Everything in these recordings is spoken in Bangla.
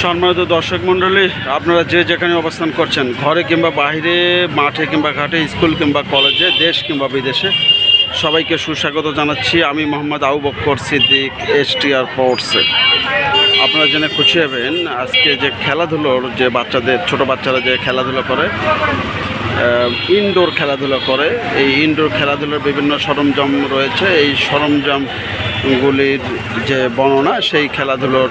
সম্মানিত দর্শক মণ্ডলী, আপনারা যে যেখানে অবস্থান করছেন, ঘরে কিংবা বাইরে, মাঠে কিংবা ঘাটে, স্কুল কিংবা কলেজে, দেশ কিংবা বিদেশে, সবাইকে সুস্বাগত জানাচ্ছি। আমি মোহাম্মদ আবু বক্কর সিদ্দিক, STR স্পোর্টসে। আপনারা জেনে খুশি হবেন, আজকে যে খেলাধুলোর যে বাচ্চাদের, ছোট বাচ্চারা যে খেলাধুলো করে, ইনডোর খেলাধুলা করে, এই ইনডোর খেলাধুলার বিভিন্ন সরঞ্জাম রয়েছে। এই সরঞ্জামগুলির যে বর্ণনা, সেই খেলাধুলোর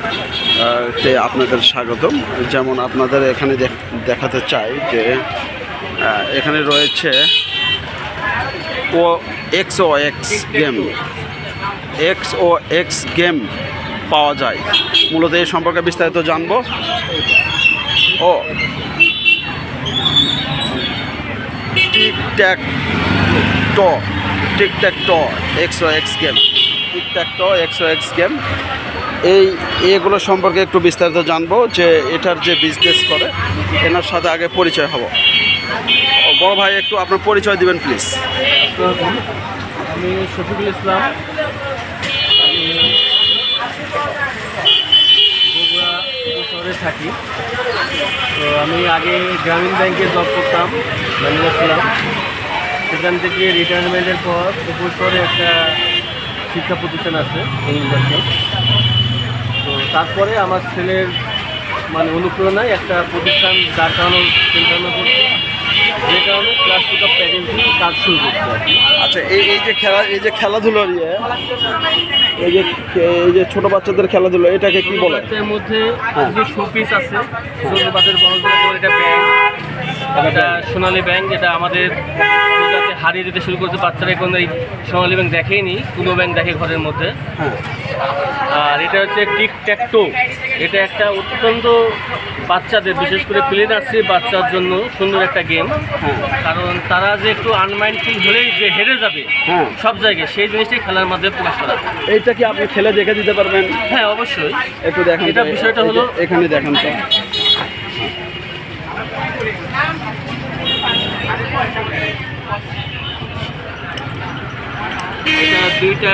তে আপনাদের স্বাগতম। যেমন আপনাদের এখানে দেখাতে চাই যে এখানে রয়েছে XOX গেম। XOX গেম পাওয়া যায়। মূলত এই সম্পর্কে বিস্তারিত জানবো। টিকট্যাক XOX গেম, XOX গেম, এগুলো সম্পর্কে একটু বিস্তারিত জানবো, যে এটার যে বিজনেস করে এনার সাথে আগে পরিচয় হব। বড় ভাই, একটু আপনার পরিচয় দিবেন প্লিজ। আমি শফিকুল ইসলাম, আমি বগুড়া শহরে থাকি। তো আমি আগে গ্রামীণ ব্যাংকে জব করতাম, ম্যানেজার ছিলাম। সেখান থেকে রিটায়ারমেন্টের পর শহরে একটা শিক্ষা প্রতিষ্ঠান আছে, তো তারপরে আমার ছেলের অনুপ্রেরণায় একটা প্রতিষ্ঠান দাঁড় করানোর চিন্তাভাবনা করছি, যে কারণে ক্লাস টু কাপ প্যাকেজিং কাজ শুরু করছে আর কি। আচ্ছা, এই যে খেলাধুলার এই যে ছোট বাচ্চাদের খেলাধুলা, এটাকে কি বলে? বাচ্চাদের মধ্যে যে শোপিস আছে, ছোট বাচ্চাদের এটা ব্যাংক, এটা সোনালী ব্যাংক, যেটা আমাদের প্রজাতে হারিয়ে যেতে শুরু করছে। বাচ্চারা এখন এই সোনালী ব্যাংক দেখেইনি, কোনো ব্যাংক দেখে ঘরের মধ্যে। আর এটা হচ্ছে টিকট্যাকটো। এটা একটা অত্যন্ত বাচ্চাদের, বিশেষ করে প্লে নার্সারি বাচ্চার জন্য সুন্দর একটা গেম। কারণ তারা যে একটু আনমাইন্ডফুল হলেই যে হেরে যাবে সব জায়গায়, সেই জিনিসটাই খেলার মাধ্যমে প্রকাশ করা। এইটা কি আপনি খেলে দেখে দিতে পারবেন? হ্যাঁ, অবশ্যই। একটু দেখেন। এটা বিষয়টা হলো, এখানে দেখেন তো। এটা দুইটা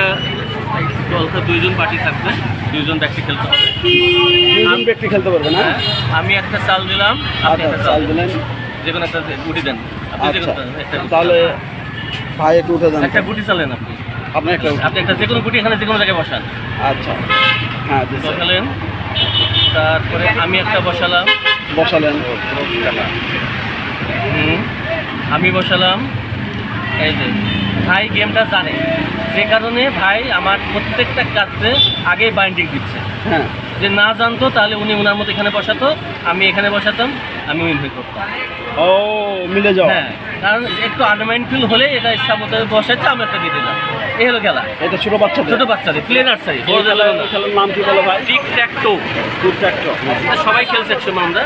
দলটা, দুইজন পার্টি থাকবে, দুইজন ব্যক্তি খেলতে হবে। দুইজন ব্যক্তি খেলতে পারবে না? আমি একটা চাল দিলাম, আপনি একটা চাল দিলেন, যে কোনো একটা গুটি দেন। তাহলে ভাই একটু উঠে দেন। একটা গুটি চালেন আপনি একটা যে কোনো গুটি এখানে যে কোনো জায়গায় বসান। আচ্ছা, হ্যাঁ, বসালেন। তারপরে আমি একটা বসালাম। আমি বসালাম। এই যে ভাই গেমটা জানে, যে কারণে ভাই আমার প্রত্যেকটা কাজে আগেই বাইন্ডিং দিচ্ছে। যে না জানতো তাহলে উনি ওনার মতো এখানে বসাতো, আমি এখানে বসাতাম, আমি উইন হয়ে করতাম। মিলে যাও। হ্যাঁ, কারণ একটু আনমাইন্ডফুল হলে এটা ইচ্ছা মতো বসাচ্ছে, আমি একটা দিয়ে দিলাম। এই হলো খেলা। এটা ছোট বাচ্চাদের প্লে নার্সারি। খেলার নাম কি বলো ভাই? টিকট্যাকটো। সবাই খেলছে একসময়, আমরা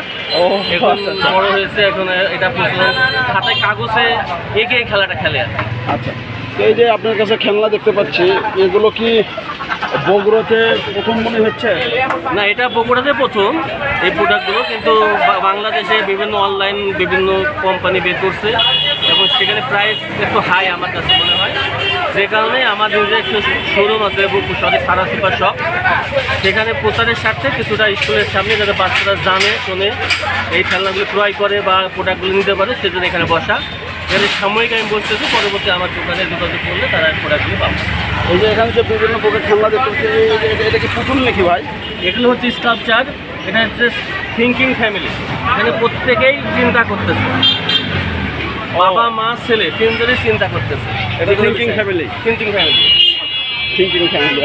এখন বড় হয়েছে, এখন এটা খাতায় কাগজে এঁকে খেলাটা খেলে আর। আচ্ছা, তো এই যে আপনার কাছে খেলনা দেখতে পাচ্ছি, এগুলো কি বগুড়াতে প্রথম মনে হচ্ছে? না, এটা বগুড়াতে প্রথম এই প্রোডাক্টগুলো, কিন্তু বাংলাদেশে বিভিন্ন অনলাইন বিভিন্ন কোম্পানি বের করছে, এবং সেখানে প্রাইস একটু হাই আমার কাছে মনে হয়। যে কারণে আমার নিজের একটু শোরুম আছে শহরে, সারা সুপার শপ। সেখানে প্রচারের স্বার্থে কিছুটা স্কুলের সামনে, যাতে বাচ্চারা জানে শোনে এই খেলনাগুলো ক্রয় করে বা প্রোডাক্টগুলো নিতে পারে, সেজন্য এখানে বসা। এখানে সাময়িক আমি বসতেছি, পরবর্তী আমার দোকানে যোগাযোগ করলে তারা প্রোডাক্টগুলো পাবে। এই যে এখানে যে বিভিন্ন প্রকার খেলনা দেখতেছি, এটা কি পুতুল নাকি ভাই? এগুলো হচ্ছে স্কাল্পচার। এটা হচ্ছে থিঙ্কিং ফ্যামিলি। এখানে প্রত্যেকেই চিন্তা করতেছে, বাবা মা ছেলে তিনজনেই চিন্তা করতেছে। এটা থিঙ্কিং ফ্যামিলি।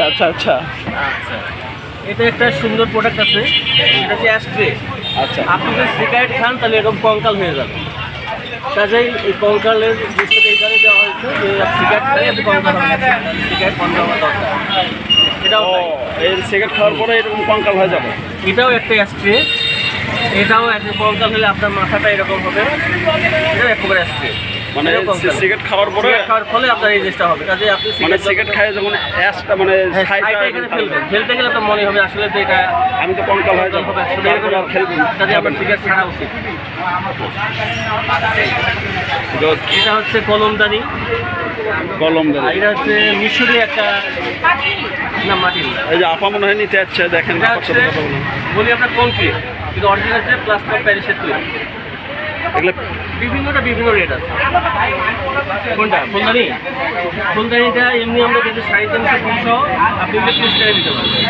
আচ্ছা আচ্ছা আচ্ছা, এটা একটা সুন্দর প্রোডাক্ট আছে। এটা হচ্ছে অ্যাস্ট্রে। আচ্ছা, আপনি যদি সিগারেট খান তাহলে এরকম কঙ্কাল হয়ে যাবে। কাজেই এই কঙ্কালের বিষয়টা এই কারণে দেওয়া হয়েছে যে সিগারেট খেলে কঙ্কাল হবে, সিগারেট বন্ধ হওয়া দরকার। এটাও এই সিগারেট খাওয়ার পরে এরকম কঙ্কাল হয়ে যাবে। এটাও একটা অ্যাস্ট্রে। এটাও একটা কঙ্কাল হলে আপনার মাথাটা এরকম হবে। এটাও একেবারে অ্যাস্ট্রে, মানে সিগারেট খাওয়ার ফলে আপনার এই জিনিসটা হবে। কাজে আপনি সিগারেট খায় যখন অ্যাশটা এখানে ফেলতে গেলে আপনার মনে হবে আসলে যে এটা আমি তো কঙ্কাল হয়ে যাবো, কাজে আপনার সিগারেট ছাড়া উচিত। এটা হচ্ছে কলমদানি। এটা হচ্ছে মিশরি একটা, না মাটির, এই যে আপা মনে হয় নিতে যাচ্ছে, দেখেন বলি আপনার কংক্রিট। কিন্তু অরিজিনালটা প্লাস্টার অফ প্যারিসের তৈরি। এগুলো বিভিন্ন রেট আছে। কোনটা ফুলদানি? ফুলদানিটা এমনি আমরা যদি 350 আপনি 30 টাকা দিতে পারবেন।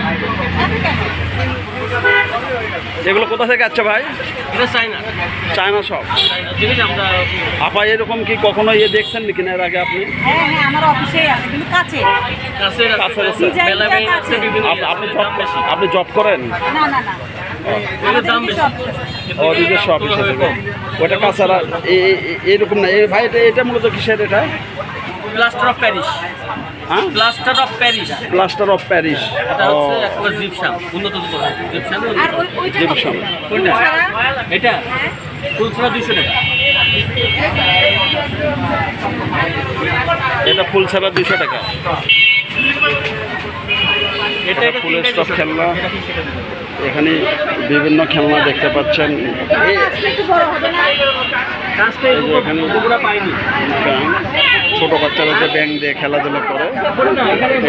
এগুলো কোথা থেকে আচ্ছা ভাই? এটা চাইনা চায়না সব জিনিস। আমরা আপা এরকম কি কখনো দেখছেন নাকি না এর আগে আপনি? হ্যাঁ হ্যাঁ আমার অফিসেই আছে কিন্তু কাছে কাছের কাছের আছে। মেলামাইন আছে বিভিন্ন। আপনি জব করেন? না না না এগুলোর দাম বেশি। ও নিজস্ব অফিস আছে। ওটা কাছাড়া এরকম না ভাই, এটা মূলত কিসের এটা? Plaster of Paris. হ্যাঁ, plaster of Paris. Plaster of Paris. এটা হচ্ছে একবার জিপসাম, উন্নত জিপসাম। আর ওইটা জিপসাম। কোনটা? এটা ফুল ছাড়া 200 টাকা। এটা ফুল ছাড়া 200 টাকা। এটা ফুলের স্টক খেলনা, এখানে বিভিন্ন খেলনা দেখতে পাচ্ছেন। একটু বড় হবে না কাজটা এখানে পুরোটা পাইনি। ছোট বাচ্চারা যে ব্যাং দিয়ে খেলাধুলা করে,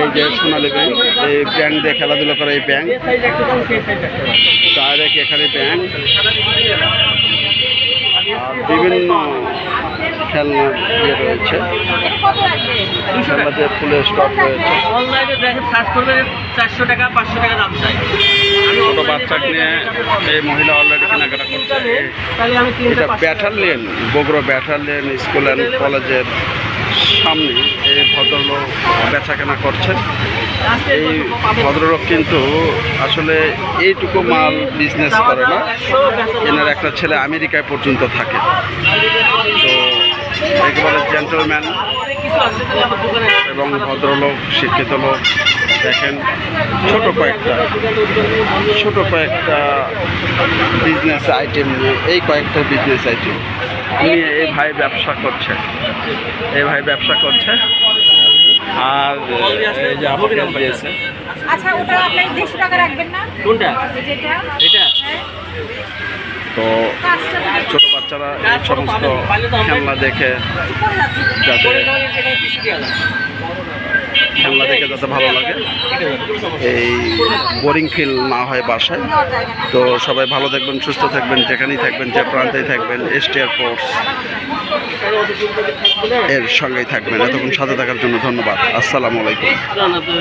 এই যে সোনালী ব্যাং, এই ব্যাং দিয়ে খেলাধুলা করে, এই ব্যাং সাইজ একটা দাম, সেই সাইজ একটা দাম। ডাইরেক্ট এখানে ব্যাং বিভিন্ন খেলনা ইয়ে রয়েছে, কত লাগবে খেলনাতে ফুলের স্টক রয়েছে। অনলাইনে দেখেন সার্চ করবেন 400 টাকা 500 টাকা দাম চাই। ছোট বাচ্চাকে নিয়ে এই মহিলা অলরেডি কেনাকাটা করছে। তাহলে আমি এটা battalion, Bogura battalion school and কলেজের সামনে এই ভদ্রলোক বেচাকেনা করছেন। এই ভদ্রলোক কিন্তু আসলে এইটুকু মাল বিজনেস করে না, এনার একটা ছেলে আমেরিকায় পর্যন্ত থাকে। তো একেবারে জেন্টলম্যান কিছু আছে তাহলে আমার দোকানে এবং ভদ্রলোক, শিক্ষিত লোক। দেখেন ছোট কয়েকটা বিজনেস আইটেম নিয়ে, এই কয়েকটা বিজনেস আইটেম নিয়ে এই ভাই ব্যবসা করছে। আর এই যে আপনাকে দিয়েছে, আচ্ছা ওটা আপনি 150 টাকা রাখবেন না কোনটা? যেটা এটা হ্যাঁ তো কাজটা তো দেখতে ছোট বাচ্চারা এই সমস্ত খেলনা দেখে পড়ে যাচ্ছে যাতে পরে যাওয়ার জায়গায় 30 টাকা লাগে। খেলনা দেখে যাতে ভালো লাগে, এই বোরিং ফিল না হয় বাসায়। নেওয়ার জায়গা না তো সবাই ভালো থাকবেন, সুস্থ থাকবেন, যেখানেই থাকবেন, যে প্রান্তেই থাকবেন, STR কোর্স এর সঙ্গেই থাকবেন। এতক্ষণ সাথে থাকার জন্য ধন্যবাদ। আসসালামু আলাইকুম। না, না, তো